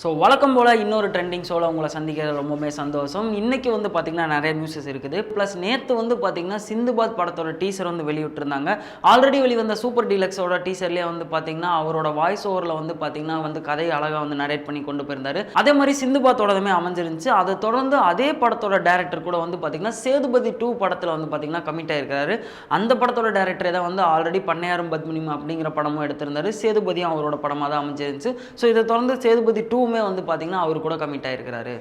So வழக்கம் போல் இன்னொரு trending ஷோவில் உங்களை சந்திக்கிறது ரொம்பவே சந்தோஷம். இன்றைக்கி வந்து பார்த்திங்கன்னா நிறைய நியூஸஸ் இருக்குது. ப்ளஸ் நேற்று வந்து பார்த்திங்கன்னா சிந்துபாத் படத்தோட டீசர் வந்து வெளியிட்டிருந்தாங்க. ஆல்ரெடி வெளிவந்த சூப்பர் டீலக்ஸோட டீசர்லேயே வந்து பார்த்திங்கன்னா அவரோட வாய்ஸ் ஓவரில் வந்து பார்த்திங்கன்னா வந்து கதையை அழகாக வந்து நரேட் பண்ணி கொண்டு போயிருந்தார். அதே மாதிரி சிந்துபாத்தோடதுமே அமைஞ்சிருந்துச்சு. அதை தொடர்ந்து அதே படத்தோட டேரக்டர் கூட வந்து பார்த்திங்கன்னா சேதுபதி 2 படத்தில் வந்து பார்த்திங்கன்னா கமிட் ஆகிருக்காரு. அந்த படத்தோட டேரக்டரே தான் வந்து ஆல்ரெடி பண்ணையாரும் பத்மினியும் அப்படிங்கிற படமும் எடுத்திருந்தாரு. சேதுபதியும் அவரோட படமாக தான் அமைஞ்சிருந்துச்சு. ஸோ இதை தொடர்ந்து சேதுபதி 2 வந்து பார்த்தீங்கன்னா அவர் கூட கமிட் ஆயிருக்கிறாரு.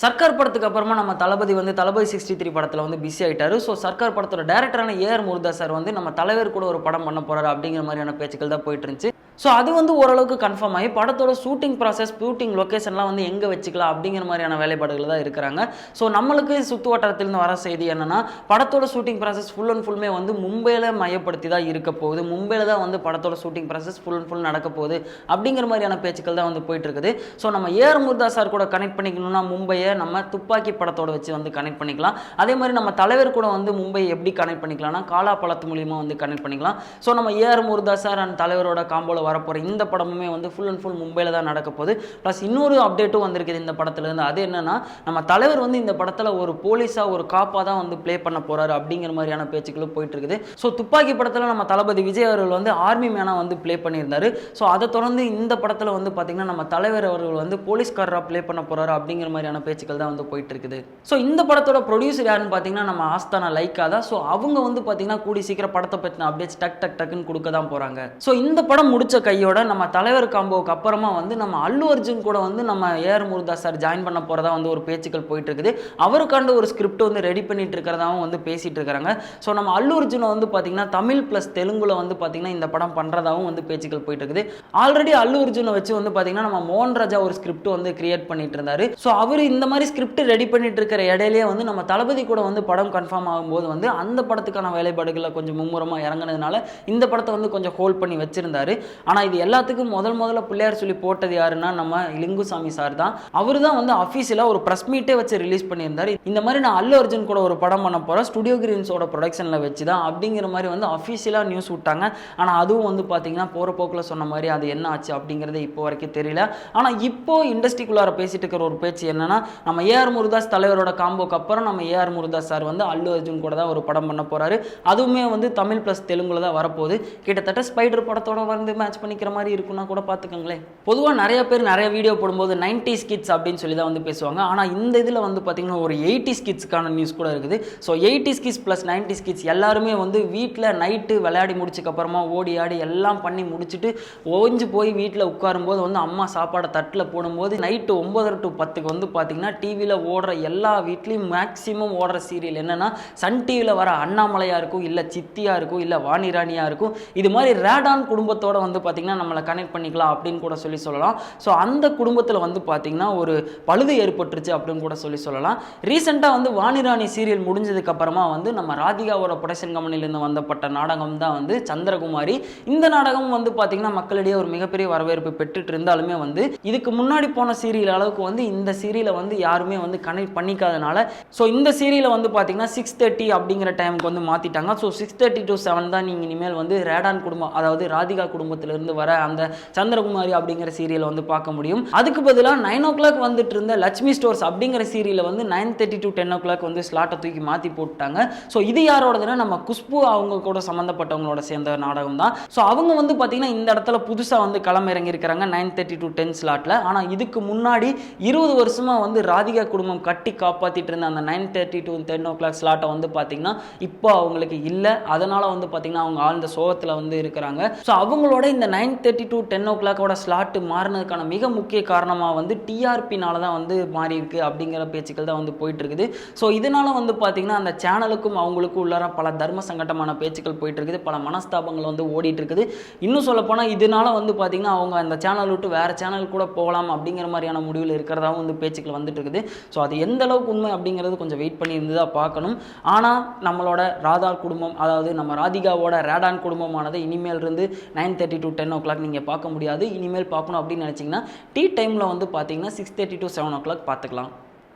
சர்க்கார் படத்துக்கு அப்புறமா நம்ம தளபதி 63 படத்தில் வந்து பிஸி ஆகிட்டாரு. ஸோ சர்க்கார் படத்தோட டேரக்டரான ஏஆர் முருகதாஸ் சார் வந்து நம்ம தலைவர் கூட ஒரு படம் பண்ண போறாரு அப்படிங்கிற மாதிரியான பேச்சுக்கள் தான் போயிட்டு இருந்துச்சு. ஸோ அது வந்து ஓரளவுக்கு கன்ஃபார்ம் ஆகி படத்தோட ஷூட்டிங் ப்ராசஸ், ஷூட்டிங் லொக்கேஷன்லாம் வந்து எங்கே வச்சுக்கலாம் அப்படிங்கிற மாதிரியான வேலைப்பாடுகள் தான் இருக்கிறாங்க. ஸோ நம்மளுக்கு சுற்று வட்டாரத்திலிருந்து வர செய்தி என்னன்னா, படத்தோட ஷூட்டிங் ப்ராசஸ் ஃபுல் அண்ட் ஃபுல்லுமே வந்து மும்பையில் மையப்படுத்தி தான் இருக்க போகுது. மும்பையில் தான் வந்து படத்தோட shooting process full and full நடக்க போகுது அப்படிங்கிற மாதிரியான பேச்சுக்கள் தான் வந்து போயிட்டு இருக்குது. ஸோ நம்ம ஏஆர் முருகதாஸ் சார் கூட கனெக்ட் பண்ணிக்கணும்னா மும்பையை நம்ம துப்பாக்கி படத்தோட வச்சு வந்து கனெக்ட் பண்ணிக்கலாம். அதே மாதிரி நம்ம தலைவர் கூட வந்து மும்பை எப்படி கனெக்ட் பண்ணிக்கலாம்னா காலா பழத்து மூலியமாக வந்து கனெக்ட் பண்ணிக்கலாம். ஸோ நம்ம ஏஆர் முருகதாஸ் சார் அண்ட் தலைவரோட காம்போல வரப்போகிற இந்த படமுமே வந்து ஃபுல் அண்ட் ஃபுல் மும்பையில் தான் நடக்க போகுது. ப்ளஸ் இன்னொரு அப்டேட்டும் வந்திருக்குது இந்த படத்துலேருந்து. அது என்னன்னா, நம்ம தலைவர் வந்து இந்த படத்தில் ஒரு போலீஸாக ஒரு காப்பாக தான் வந்து ப்ளே பண்ண போகிறாரு அப்படிங்கிற மாதிரியான பேச்சுக்களும் போயிட்டு இருக்குது. ஸோ துப்பாக்கி படத்தில் நம்ம தளபதி விஜய் அவர்கள் வந்து ஆர்மி மேனாக வந்து ப்ளே பண்ணியிருந்தாரு. ஸோ அதை தொடர்ந்து இந்த படத்தில் வந்து பார்த்திங்கன்னா நம்ம தலைவர் அவர்கள் வந்து போலீஸ்காரராக ப்ளே பண்ண போகிறாரு அப்படிங்கிற மாதிரியான பேச்சுக்கள் தான் வந்து போயிட்டு இருக்குது. ஸோ இந்த படத்தோட ப்ரொடியூசர் யாருன்னு பார்த்தீங்கன்னா நம்ம ஆஸ்தானா லைக்கா தான். ஸோ அவங்க வந்து பார்த்தீங்கன்னா கூடி சீக்கிரம் படத்தை பற்றின அப்டேட்ஸ் டக்குன்னு கொடுக்க தான் போகிறாங்க. ஸோ இந்த படம் முடிச்ச கையோட நம்ம தலைவர் காம்போவுக்கு அப்புறமா வந்து நம்ம அல்லு அர்ஜுன் கூட வந்து நம்ம ஏஆர் முருகதாஸ் சார் ஜாயின் பண்ண போகிறதா வந்து ஒரு பேச்சுக்கள் போயிட்டு இருக்குது. அவருக்காண்டு ஒரு ஸ்கிரிப்ட் வந்து ரெடி பண்ணிட்டு இருக்கிறதாவும் வந்து பேசிட்டு இருக்கிறாங்க. ஸோ நம்ம அல்லு அர்ஜுனை வந்து பார்த்தீங்கன்னா தமிழ் ப்ளஸ் தெலுங்குல வந்து பார்த்தீங்கன்னா இந்த படம் பண்ணுறதாகவும் வந்து பேச்சுக்கள் போயிட்டு இருக்குது. ஆல்ரெடி அல்லு அர்ஜுனை வச்சு வந்து பார்த்தீங்கன்னா நம்ம மோகன் ராஜா ஒரு ஸ்கிரிப்ட் வந்து கிரியேட் பண்ணிட்டு இருந்தாரு. ஸோ அவர் இந்த மாதிரி ஸ்கிரிப்ட் ரெடி பண்ணிட்டு இருக்கிற இடையிலேயே வந்து நம்ம தளபதி கூட வந்து படம் கன்ஃபார்ம் ஆகும்போது வந்து அந்த படத்துக்கான வேலைப்பாடுகளை கொஞ்சம் மும்முரமாக இறங்கினதுனால இந்த படத்தை வந்து கொஞ்சம் ஹோல்ட் பண்ணி வச்சிருந்தாரு. ஆனால் இது எல்லாத்துக்கும் முதல்ல பிள்ளையார் சொல்லி போட்டது யாருன்னா நம்ம லிங்குசாமி சார் தான். அவர் தான் வந்து அஃபீஷியலாக ஒரு ப்ரெஸ் மீட்டே வச்சு ரிலீஸ் பண்ணியிருந்தாரு. இந்த மாதிரி நான் அல்லு அர்ஜுன் கூட ஒரு படம் பண்ண போகிறேன் ஸ்டுடியோ கிரீன்ஸோட ப்ரொடக்ஷனில் வச்சு தான் அப்படிங்கிற மாதிரி வந்து அஃபீஷியலாக நியூஸ் விட்டாங்க. ஆனால் அதுவும் வந்து பார்த்தீங்கன்னா போகிற போக்கில் சொன்ன மாதிரி அது என்ன ஆச்சு அப்படிங்கிறது இப்போ வரைக்கும் தெரியல. ஆனால் இப்போ இண்டஸ்ட்ரிக்குள்ளார பேசிட்டு இருக்கிற ஒரு பேச்சு என்னன்னா, நம்ம ஏஆர் முருகதாஸ் தலைவரோட காம்போக்கு அப்புறம் நம்ம ஏஆர் முருகதாஸ் சார் வந்து அல்லு அர்ஜுன் கூட தான் ஒரு படம் பண்ண போகிறாரு. அதுவுமே வந்து தமிழ் ப்ளஸ் தெலுங்குல தான் வரப்போகுது. கிட்டத்தட்ட ஸ்பைடர் படத்தோட வந்து மேட்ச் பண்ணிக்கிற மாதிரி இருக்குன்னா கூட பார்த்துக்கங்களேன். பொதுவாக நிறைய பேர் நிறைய வீடியோ போடும்போது 90s கிட்ஸ் அப்படின்னு சொல்லி தான் வந்து பேசுவாங்க. ஆனால் இந்த இதில் வந்து பார்த்தீங்கன்னா ஒரு 80s கிட்ஸ்க்கான நியூஸ் கூட இருக்குது. So 80s kids plus 90s kids எல்லாருமே வந்து வீட்டில் நைட்டு விளையாடி முடிச்சக்கப்புறமா ஓடி ஆடி எல்லாம் பண்ணி முடிச்சுட்டு ஓஞ்சு போய் வீட்டில் உட்காரும்போது வந்து அம்மா சாப்பாடை தட்டில் போடும்போது நைட்டு 9:30 to 10 வந்து பார்த்தீங்கன்னா டிவியில் ஓடுற எல்லா வீட்லேயும் மேக்ஸிமம் ஓடுற சீரியல் என்னென்னா, சன் டிவியில் வர அண்ணாமலையாக இருக்கும், இல்லை சித்தியாக இருக்கும், இல்லை வாணிராணியாக இருக்கும். இது மாதிரி ரேடான் குடும்பத்தோடு வந்து பார்த்தீங்கன்னா நம்மளை கனெக்ட் பண்ணிக்கலாம் அப்படின்னு கூட சொல்லலாம். ஸோ அந்த குடும்பத்தில் வந்து பார்த்தீங்கன்னா ஒரு பழுது ஏற்பட்டுருச்சு அப்படின்னு கூட சொல்லலாம். ரீசெண்டாக வந்து வாணிராணி சீரியல் முடிஞ்சதுக்கு அப்புறமா வந்து நம்ம ராதிகாவோட ப்ரொடக்ஷன் கம்பெனிலேருந்து வந்தப்பட்ட நாடகம் தான் வந்து சந்திரகுமாரி. இந்த நாடகம் வந்து பார்த்தீங்கன்னா மக்களிடையே ஒரு மிகப்பெரிய வரவேற்பு பெற்றுட்டு இருந்தாலுமே வந்து இதுக்கு முன்னாடி போன சீரியல் அளவுக்கு வந்து இந்த சீரியலை வந்து யாருமே வந்து கனெக்ட் பண்ணிக்காதனால ஸோ இந்த சீரியலை வந்து பார்த்தீங்கன்னா 6:30 அப்படிங்கிற டைமுக்கு வந்து மாற்றிட்டாங்க. ஸோ 6:30 to 7 தான் நீங்கள் இனிமேல் வந்து ரேடான் குடும்பம், அதாவது ராதிகா குடும்பத்திலிருந்து வர அந்த சந்திரகுமாரி அப்படிங்கிற சீரியலை வந்து பார்க்க முடியும். அதுக்கு பதிலாக 9 o'clock வந்துட்டு இருந்த லட்சுமி ஸ்டோர்ஸ் அப்படிங்கிற சீரியலை வந்து 9:30 to 10 o'clock வந்து ஸ்லாட்டை தூக்கி மாற்றி போட்டாங்க. ஸோ இது யாரோடதுன்னா நம்ம குஷ்பு அவங்க கூட சம்மந்தப்பட்டவங்களோட சேர்ந்த நாடகம் தான். ஸோ அவங்க வந்து பார்த்தீங்கன்னா இந்த இடத்துல புதுசாக வந்து களமிறங்கி இருக்கிறாங்க 9:30 to 10 ஸ்லாட்டில். ஆனால் இதுக்கு முன்னாடி 20 வருஷமாக வந்து ராதிகா குடும்பம் கட்டி காப்பாற்றிட்டு இருந்த அந்த 9:30 to 10 o'clock ஸ்லாட்டை வந்து பார்த்தீங்கன்னா இப்போ அவங்களுக்கு இல்லை. அதனால் வந்து பார்த்தீங்கன்னா அவங்க ஆழ்ந்த சோகத்தில் வந்து இருக்கிறாங்க. ஸோ அவங்களோட இந்த 9:30 to 10 o'clock ஸ்லாட்டு மாறினதுக்கான மிக முக்கிய காரணமாக வந்து டிஆர்பினால தான் வந்து மாறி இருக்கு அப்படிங்கிற பேச்சுக்கள் தான் வந்து போயிட்டு இருக்குது. ஸோ இதனால வந்து பார்த்தீங்கன்னா அந்த சேனலுக்கும் அவங்களுக்கும் உள்ளார பல தர்ம சங்கடமான பேச்சுக்கள் போயிட்டு இருக்குது, பல மனஸ்தாபங்கள் வந்து ஓடிட்டு இருக்குது. இன்னும் சொல்லப்போனால் இதனால வந்து பார்த்தீங்கன்னா அவங்க அந்த சேனல் விட்டு வேற சேனல் கூட போகலாம் அப்படிங்கிற மாதிரியான முடிவில் இருக்கிறதாவும் வந்து பேச்சுக்கள் வந்துட்டு இருக்குது. ஸோ அது எந்த அளவுக்கு உண்மை அப்படிங்கிறது கொஞ்சம் வெயிட் பண்ணி இருந்து தான் பார்க்கணும். ஆனால் நம்மளோட ராதா குடும்பம், அதாவது நம்ம ராதிகாவோட ரேடான் குடும்பமானது இனிமேல் இருந்து 9:30 to 10 o'clock நீங்கள் பார்க்க முடியாது. இனிமேல் பார்க்கணும் அப்படின்னு நினச்சிங்கன்னா டீ டைமில் வந்து பார்த்தீங்கன்னா 6:30 to 7 o'clock பார்த்துக்கலாம்.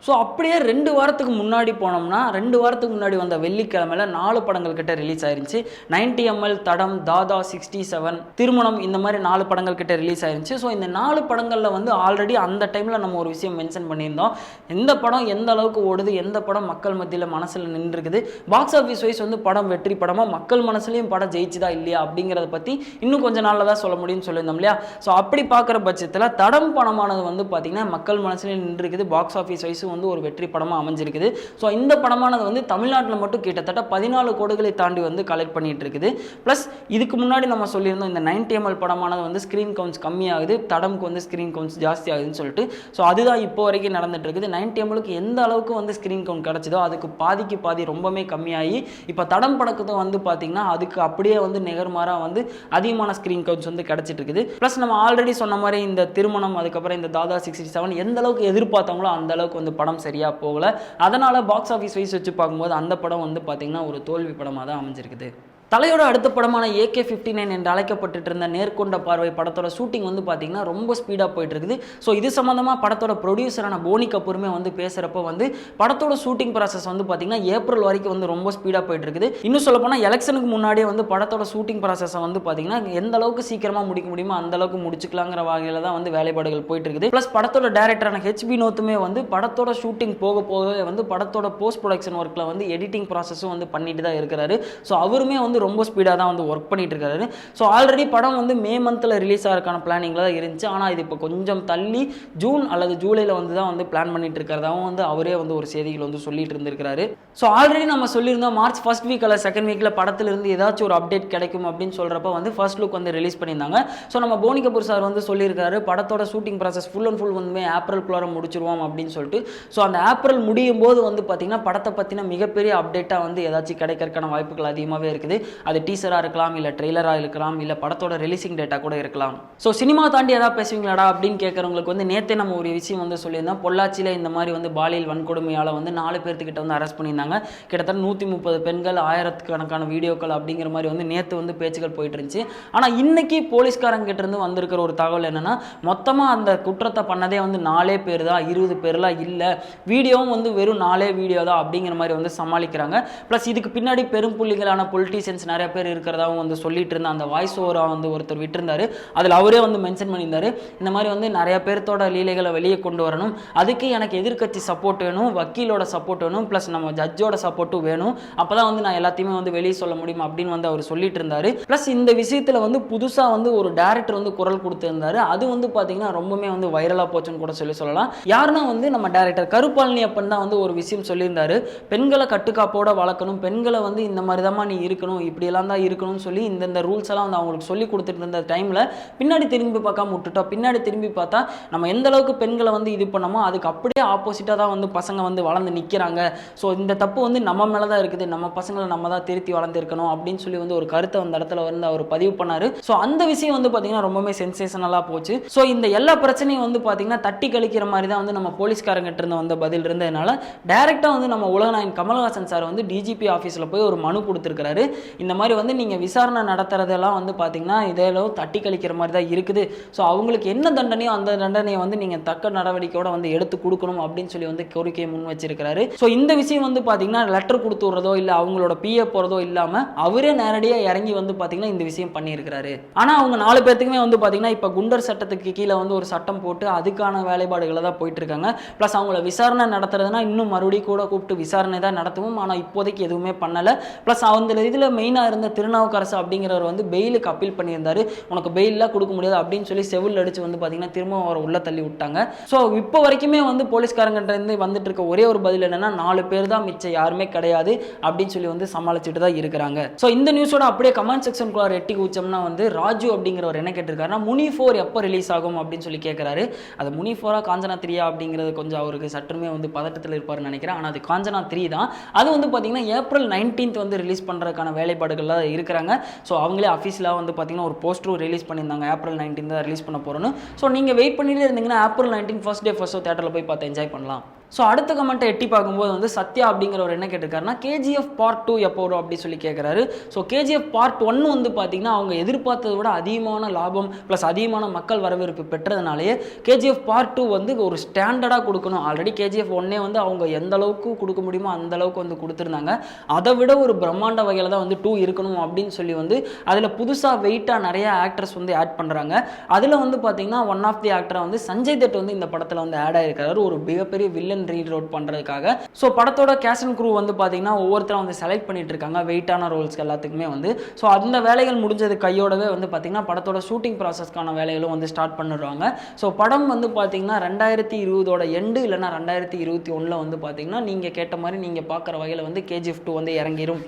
ஸோ அப்படியே 2 வாரத்துக்கு முன்னாடி போனோம்னா 2 வாரத்துக்கு முன்னாடி வந்த வெள்ளிக்கிழமையில 4 படங்கள் கிட்ட ரிலீஸ் ஆயிருந்துச்சு. 90 ml, தடம், தாதா, 67, திருமணம், இந்த மாதிரி 4 படங்கள் கிட்ட ரிலீஸ் ஆயிருந்துச்சு. ஸோ இந்த 4 படங்களில் வந்து ஆல்ரெடி அந்த டைமில் நம்ம ஒரு விஷயம் மென்ஷன் பண்ணியிருந்தோம். எந்த படம் எந்த அளவுக்கு ஓடுது, எந்த படம் மக்கள் மத்தியில் மனசில் நின்றுருக்குது, பாக்ஸ் ஆஃபீஸ் வைஸ் வந்து படம் வெற்றி படமா, மக்கள் மனசுலையும் படம் ஜெயிச்சுதா இல்லையா அப்படிங்கிறத பற்றி இன்னும் கொஞ்சம் நாளில் தான் சொல்ல முடியும்னு சொல்லியிருந்தோம் இல்லையா. ஸோ அப்படி பார்க்குற பட்சத்தில் தடம் படமானது வந்து பார்த்தீங்கன்னா மக்கள் மனசுலையும் நின்றுருக்குது, பாக்ஸ் ஆஃபீஸ் வைஸ் வந்து ஒரு வெற்றி படமாக அமைஞ்சிருக்குது. ஸோ இந்த படமானது வந்து தமிழ்நாட்டில் மட்டும் கிட்டத்தட்ட 14 கோடிகளை தாண்டி வந்து கலெக்ட் பண்ணிட்டு இருக்குது. ப்ளஸ் இதுக்கு முன்னாடி நம்ம சொல்லியிருந்தோம் இந்த 90 ml படமானது வந்து ஸ்க்ரீன் கவுண்ட்ஸ் கம்மியாகுது, தடம்க்கு வந்து ஸ்க்ரீன் கவுண்ட்ஸ் ஜாஸ்தி ஆகுதுன்னு சொல்லிட்டு. ஸோ அதுதான் இப்போ வரைக்கும் நடந்துட்டு இருக்குது. 90 mlக்கு எந்த அளவுக்கு வந்து ஸ்க்ரீன் கவுண்ட் கிடச்சிதோ அதுக்கு பாதிக்கு பாதி ரொம்பவே கம்மியாகி இப்போ தடம் படத்தை வந்து பார்த்தீங்கன்னா அதுக்கு அப்படியே வந்து நிகர்மாறாக வந்து அதிகமான ஸ்க்ரீன் கவுண்ட்ஸ் வந்து கிடச்சிட்டு இருக்குது. ப்ளஸ் நம்ம ஆல்ரெடி சொன்ன மாதிரி இந்த திருமணம், அதுக்கப்புறம் இந்த தாதா 67 எந்த அளவுக்கு எதிர்பார்த்தாங்களோ அந்த அளவுக்கு வந்து படம் சரியா போகல. அதனால பாக்ஸ் ஆஃபீஸ் வைஸ் வச்சு பார்க்கும்போது அந்த படம் வந்து பார்த்தீங்கன்னா ஒரு தோல்வி படமாக தான் அமைஞ்சிருக்குது. தலையோட அடுத்த படமான AK-59 என்று அழைக்கப்பட்டு இருந்த நேர்கொண்ட பார்வை படத்தோட ஷூட்டிங் வந்து பார்த்தீங்கன்னா ரொம்ப ஸ்பீடாக போயிட்டு இருக்குது. ஸோ இது சம்மந்தமாக படத்தோட ப்ரொடியூசரான போனி கபூருமே வந்து பேசுகிறப்ப வந்து படத்தோட ஷூட்டிங் ப்ராசஸ் வந்து பார்த்தீங்கன்னா ஏப்ரல் வரைக்கும் வந்து ரொம்ப ஸ்பீடாக போயிட்டு இருக்குது. இன்னும் சொல்ல போனால் எலெக்ஷனுக்கு முன்னாடியே வந்து படத்தோட ஷூட்டிங் ப்ராசஸை வந்து பார்த்தீங்கன்னா எந்த அளவுக்கு சீக்கிரமாக முடிக்க முடியுமோ அந்த அளவுக்கு முடிச்சுக்கலாங்கிற வகையில் தான் வந்து வேலைப்பாடுகள் போயிட்டு இருக்குது. ப்ளஸ் படத்தோட டைரக்டரான HB வினோத்துமே வந்து படத்தோட ஷூட்டிங் போக போகவே வந்து படத்தோட போஸ்ட் ப்ரொடக்ஷன் ஒர்க்கில் வந்து எடிட்டிங் ப்ராசஸும் வந்து பண்ணிட்டு தான் இருக்கிறாரு. ஸோ அவருமே வந்து ரொம்ப ஸ்பீடாக தான் வந்து ஒர்க் பண்ணிட்டு இருக்காரு. ஸோ ஆல்ரெடி படம் வந்து மே மந்தில் ரிலீஸ் ஆகிறதுக்கான பிளானிங்கில் தான் இருந்துச்சு. ஆனால் இது இப்போ கொஞ்சம் தள்ளி ஜூன் அல்லது ஜூலையில் வந்து தான் வந்து பிளான் பண்ணிட்டு இருக்கிறதாவும் வந்து அவரே வந்து ஒரு செய்திகள் வந்து சொல்லிட்டு இருந்திருக்காரு. ஸோ ஆல்ரெடி நம்ம சொல்லியிருந்தோம் மார்ச் ஃபர்ஸ்ட் வீக் அல்ல செகண்ட் வீக்கில் படத்திலிருந்து ஏதாச்சும் ஒரு அப்டேட் கிடைக்கும் அப்படின்னு சொல்கிறப்ப வந்து ஃபர்ஸ்ட் லுக் வந்து ரிலீஸ் பண்ணியிருந்தாங்க. ஸோ நம்ம போனி கபூர் சார் வந்து சொல்லியிருக்காரு படத்தோட shooting process full and full வந்து ஏப்ரல்குள்ளார முடிச்சிருவோம் அப்படின்னு சொல்லிட்டு. ஸோ அந்த ஏப்ரல் முடியும் போது வந்து பார்த்தீங்கன்னா படத்தை பற்றின மிகப்பெரிய அப்டேட்டாக வந்து ஏதாச்சும் கிடைக்கிறதுக்கான வாய்ப்புகள் அதிகமாகவே இருக்குது. அது டீசராக இருக்கலாம், இல்லை ட்ரெய்லராக இருக்கலாம், இல்லை படத்தோட ரிலீசிங் டேட்டா கூட இருக்கலாம். ஸோ சினிமா தாண்டி எதாவது பேசுவீங்களாடா அப்படின்னு கேட்குறவங்களுக்கு வந்து நேற்றே நம்ம ஒரு விஷயம் வந்து சொல்லியிருந்தோம். பொள்ளாச்சியில் இந்த மாதிரி வந்து பாலியல் வன்கொடுமையால் வந்து 4 பேர்த்துக்கிட்ட வந்து அரெஸ்ட் பண்ணியிருந்தாங்க. கிட்டத்தட்ட 130 பெண்கள், 1000கணக்கான வீடியோக்கள் அப்படிங்கிற மாதிரி வந்து நேற்று வந்து பேச்சுகள் போயிட்டு இருந்துச்சு. ஆனால் இன்னைக்கு போலீஸ்காரங்கிட்ட இருந்து வந்திருக்கிற ஒரு தகவல் என்னன்னா, மொத்தமாக அந்த குற்றத்தை பண்ணதே வந்து 4 பேர் தான், 20 பேர்லாம் இல்லை, வீடியோவும் வந்து வெறும் 4 வீடியோ தான் அப்படிங்கிற மாதிரி வந்து சமாளிக்கிறாங்க. ப்ளஸ் இதுக்கு பின்னாடி பெரும் புள்ளிகளான பொலிட்டீஷியன்ஸ் நிறைய பேர் இருக்கிறதாவும் வந்து சொல்லிட்டு இருந்த அந்த வாய்ஸ் ஓவராக வந்து ஒருத்தர் விட்டுருந்தாரு. அதில் அவரே வந்து மென்ஷன் பண்ணியிருந்தாரு, இந்த மாதிரி வந்து நிறைய பேர்த்தோட லீலைகளை வெளியே கொண்டு வரணும், அதுக்கு எனக்கு எதிர்க்கட்சி சப்போர்ட் வேணும், வக்கீலோட சப்போர்ட் வேணும், ப்ளஸ் நம்ம ஜட்ஜோட சப்போர்ட்டும் வேணும், அப்போ தான் வந்து நான் எல்லாத்தையுமே வந்து வெளியே சொல்ல முடியும் அப்படின்னு வந்து அவர் சொல்லிட்டு இருந்தாரு. ப்ளஸ் இந்த விஷயத்தில் வந்து புதுசாக வந்து ஒரு டேரக்டர் வந்து குரல் கொடுத்துருந்தாரு. அது வந்து பார்த்தீங்கன்னா ரொம்பவே வந்து வைரலாக போச்சுன்னு கூட சொல்லலாம். யாருன்னா வந்து நம்ம டேரக்டர் கருப்பாளனி அப்பன் தான் வந்து ஒரு விஷயம் சொல்லியிருந்தாரு, பெண்களை கட்டுக்காப்போட வளர்க்கணும், பெண்களை வந்து இந்த மாதிரி தான் நீ இருக்கணும், இப்படியெல்லாம் தான் இருக்கணும்னு சொல்லி இந்த ரூல்ஸ் எல்லாம் வந்து அவங்களுக்கு சொல்லி கொடுத்துட்டு இருந்த டைமில் பின்னாடி திரும்பி பார்க்காம விட்டுட்டோம். பின்னாடி திரும்பி பார்த்தா நம்ம எந்த அளவுக்கு பெண்களை வந்து இது பண்ணமோ அதுக்கு அப்படியே ஆப்போசிட்டாக தான் வந்து பசங்க வந்து வளர்ந்து நிற்கிறாங்க. ஸோ இந்த தப்பு வந்து நம்ம மேலே தான் இருக்குது, நம்ம பசங்களை நம்ம தான் திருத்தி வளர்ந்துருக்கணும் அப்படின்னு சொல்லி வந்து ஒரு கருத்தை அந்த இடத்துல வந்து அவர் பதிவு பண்ணார். ஸோ அந்த விஷயம் வந்து பார்த்தீங்கன்னா ரொம்பவே சென்சேஷனலாக போச்சு. ஸோ இந்த எல்லா பிரச்சனையும் வந்து பார்த்தீங்கன்னா தட்டி கழிக்கிற மாதிரி தான் வந்து நம்ம போலீஸ்காரங்கிட்ட இருந்து வந்த பதில் இருந்ததுனால டைரெக்டாக வந்து நம்ம உலகநாயகன் கமல்ஹாசன் சார் வந்து DGP ஆஃபீஸில் போய் ஒரு மனு கொடுத்துருக்காரு. இந்த மாதிரி வந்து நீங்கள் விசாரணை நடத்துறதெல்லாம் வந்து பார்த்தீங்கன்னா இதெல்லாம் தட்டி கழிக்கிற மாதிரி தான் இருக்குது. ஸோ அவங்களுக்கு என்ன தண்டனையோ அந்த தண்டனையை வந்து நீங்கள் தக்க நடவடிக்கையோட வந்து எடுத்து கொடுக்கணும் அப்படின்னு சொல்லி வந்து கோரிக்கையை முன் வச்சிருக்கிறாரு. ஸோ இந்த விஷயம் வந்து பார்த்தீங்கன்னா லெட்டர் கொடுத்து விடுறதோ இல்லை அவங்களோட PA போகிறதோ இல்லாமல் அவரே நேரடியாக இறங்கி வந்து பார்த்தீங்கன்னா இந்த விஷயம் பண்ணியிருக்கிறாரு. ஆனால் அவங்க 4 பேர்த்துக்குமே வந்து பார்த்தீங்கன்னா இப்போ குண்டர் சட்டத்துக்கு கீழே வந்து ஒரு சட்டம் போட்டு அதுக்கான வேலைப்பாடுகளை தான் போயிட்டு இருக்காங்க. ப்ளஸ் அவங்கள விசாரணை நடத்துறதுனா இன்னும் மறுபடியும் கூட கூப்பிட்டு விசாரணை தான் நடத்துவோம். ஆனால் இப்போதைக்கு எதுவுமே பண்ணலை. ப்ளஸ் அந்த இதில் மெயினாக இருந்த திருநாவுக்கரசு அப்படிங்கிறவர் வந்து பெயிலுக்கு அப்பீல் பண்ணியிருந்தாரு. உனக்கு பெயிலாம் கொடுக்க முடியாது அப்படின்னு சொல்லி செவில் அடிச்சு வந்து பார்த்தீங்கன்னா திரும்ப அவரை உள்ள தள்ளி விட்டாங்க. ஸோ இப்போ வரைக்குமே வந்து போலீஸ்காரங்கிட்ட இருந்து வந்துட்டு இருக்க ஒரே ஒரு பதில் என்னன்னா 4 பேர் தான், மிச்சம் யாருமே கிடையாது அப்படின்னு சொல்லி வந்து சமாளிச்சுட்டு தான் இருக்கிறாங்க. ஸோ இந்த நியூஸோட அப்படியே கமெண்ட் செக்ஷனுக்குள்ள எட்டி குச்சோம்னா வந்து ராஜு அப்படிங்கிறவர் என்ன கேட்டிருக்காருன்னா முனி 4 எப்போ ரிலீஸ் ஆகும் அப்படின்னு சொல்லி கேட்குறாரு. அது முனி 4 காஞ்சனா 3 அப்படிங்கிறது கொஞ்சம் அவருக்கு சற்றுமே வந்து பதட்டத்தில் இருப்பாருன்னு நினைக்கிறேன். ஆனால் அது காஞ்சனா 3 தான். அது வந்து பார்த்தீங்கன்னா ஏப்ரல் 19 வந்து ரிலீஸ் பண்ணுறதுக்கான வேலைப்பாடுகள்லாம் இருக்கிறாங்க. ஸோ அவங்களே அஃபீஷியலாக வந்து பார்த்தீங்கன்னா ஒரு போஸ்டரும் ரிலீஸ் பண்ணியிருந்தாங்க, ஏப்ரல் 19 தான் ரிலீஸ் பண்ண போகிறோன்னு. ஸோ நீங்கள் வெயிட் பண்ணிட்டு இருந்தீங்கன்னா April 19 first day first show தேட்டரில் போய் பார்த்து என்ஜாய் பண்ணலாம். ஸோ அடுத்த கமெண்ட்டை எட்டி பார்க்கும்போது வந்து சத்யா அப்படிங்கிறவர் என்ன கேட்டிருக்காருன்னா கேஜிஎஃப் பார்ட் 2 எப்போ வரும் அப்படி சொல்லி கேட்குறாரு. ஸோ கேஜிஎஃப் பார்ட் 1 வந்து பார்த்தீங்கன்னா அவங்க எதிர்பார்த்ததை விட அதிகமான லாபம் ப்ளஸ் அதிகமான மக்கள் வரவேற்பு பெற்றதுனாலேயே கேஜிஎஃப் பார்ட் 2 வந்து ஒரு ஸ்டாண்டர்டாக கொடுக்கணும். ஆல்ரெடி கேஜிஎஃப் 1 வந்து அவங்க எந்த அளவுக்கு கொடுக்க முடியுமோ அந்த அளவுக்கு வந்து கொடுத்துருந்தாங்க. அதை விட ஒரு பிரம்மாண்ட வகையில் தான் வந்து 2 இருக்கணும் அப்படின்னு சொல்லி வந்து அதில் புதுசாக வெயிட்டாக நிறைய ஆக்டர்ஸ் வந்து ஆட் பண்ணுறாங்க. அதில் வந்து பார்த்தீங்கன்னா ஒன் ஆஃப் தி ஆக்டரை வந்து சஞ்சய் தட் வந்து இந்த படத்தில் வந்து ஆட் ஆகிருக்காரு ஒரு மிகப்பெரிய வில்லன் ரீரோட் பண்றதுக்காக. ஸோ படத்தோட கேஸ்ட் அண்ட் க்ரூ வந்து பார்த்தீங்கன்னா ஒவ்வொருத்தரும் வந்து செலக்ட் பண்ணிட்டு இருக்காங்க வெயிட்டான ரோல்ஸ்க்கு எல்லாத்துக்குமே வந்து. ஸோ அந்த வேலைகள் முடிஞ்சது கையோடவே வந்து பார்த்தீங்கன்னா படத்தோட ஷூட்டிங் ப்ராசஸ்க்கான வேலைகளும் வந்து ஸ்டார்ட் பண்ணிடுவாங்க. ஸோ படம் வந்து பார்த்தீங்கன்னா 2020 எண்டு இல்லைனா 2021 வந்து பார்த்தீங்கன்னா நீங்கள் கேட்ட மாதிரி நீங்கள் பார்க்குற வகையில் வந்து கேஜிஎஃப் 2 வந்து இறங்கிடும்.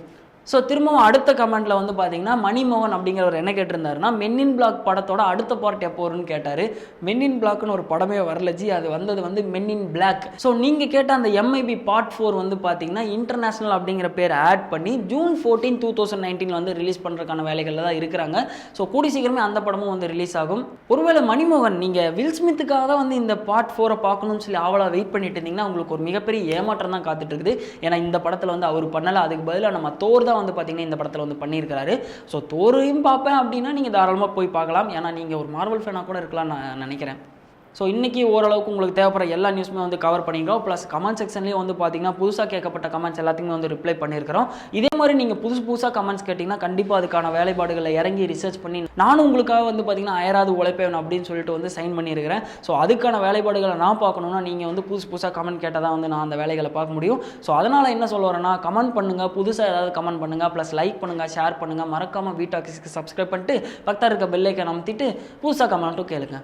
ஸோ திரும்பவும் அடுத்த கமெண்ட்டில் வந்து பார்த்தீங்கன்னா மணிமோகன் அப்படிங்கிறவர் என்ன கேட்டிருந்தாருன்னா மென் இன் பிளாக் படத்தோட அடுத்த பார்ட் எப்போ வரும்னு கேட்டார். மென் இன் பிளாக்னு ஒரு படமே வரல ஜி, அது வந்தது வந்து மென் இன் பிளாக். ஸோ நீங்கள் கேட்ட அந்த எம்ஐபி பார்ட் 4 வந்து பார்த்தீங்கன்னா இன்டர்நேஷனல் அப்படிங்கிற பேர் ஆட் பண்ணி ஜூன் 14, 2019 வந்து ரிலீஸ் பண்ணுறதுக்கான வேலைகளில் தான் இருக்கிறாங்க. ஸோ கூடி சீக்கிரமே அந்த படமும் வந்து ரிலீஸ் ஆகும். ஒருவேளை மணிமோகன் நீங்கள் வில் ஸ்மித்துக்காக தான் வந்து இந்த பார்ட் 4 பார்க்கணும்னு சொல்லி அவளாக வெயிட் பண்ணிட்டு இருந்தீங்கன்னா உங்களுக்கு ஒரு மிகப்பெரிய ஏமாற்றம் தான் காத்துட்டு இருக்குது. ஏன்னா இந்த படத்தில் வந்து அவர் பண்ணலை, அதுக்கு பதிலாக நம்ம தோர் வந்து பார்த்தீங்கன்னா இந்த படத்தில் வந்து பண்ணியிருக்காரு. ஸோ தோரையும் பார்ப்பேன் அப்படின்னா நீங்கள் தாராளமாக போய் பார்க்கலாம். ஏன்னா நீங்கள் ஒரு மார்வல் ஃபேனாக கூட இருக்கலாம் நான் நினைக்கிறேன். ஸோ இன்றைக்கி ஓரளவுக்கு உங்களுக்கு தேவைப்படுற எல்லா நியூஸுமே வந்து கவர் பண்ணிக்கிறோம். ப்ளஸ் கமெண்ட் செக்ஷன்லேயும் வந்து பார்த்தீங்கன்னா புதுசாக கேட்கப்பட்ட கமெண்ட்ஸ் எல்லாத்துக்குமே வந்து ரிப்ளை பண்ணியிருக்கிறோம். இதே மாதிரி நீங்கள் புதுசாக கமெண்ட்ஸ் கேட்டிங்கன்னா கண்டிப்பாக அதுக்கான வேலைப்பாடுகளை இறங்கி ரிசர்ச் பண்ணி நானும் உங்களுக்காக வந்து பார்த்தீங்கன்னா அயராது உழைப்பேன் அப்படின்னு சொல்லிட்டு வந்து சைன் பண்ணியிருக்கிறேன். ஸோ அதுக்கான வேலைப்பாடுகளை நான் பார்க்கணுன்னா நீங்கள் வந்து புதுசாக கமெண்ட் கேட்டால் தான் வந்து நான் அந்த வேலைகளை பார்க்க முடியும். ஸோ அதனால் என்ன சொல்ல வரேன்னா கமெண்ட் பண்ணுங்கள், புதுசாக ஏதாவது கமெண்ட் பண்ணுங்கள், ப்ளஸ் லைக் பண்ணுங்கள், ஷேர் பண்ணுங்கள், மறக்காமல் வீட்டாக்ஸுக்கு சப்ஸ்கிரைப் பண்ணிட்டு பக்கத்தில் இருக்க பெல் ஐக்கானை அமுத்திட்டு புதுசாக கமெண்ட்டும் கேளுங்க.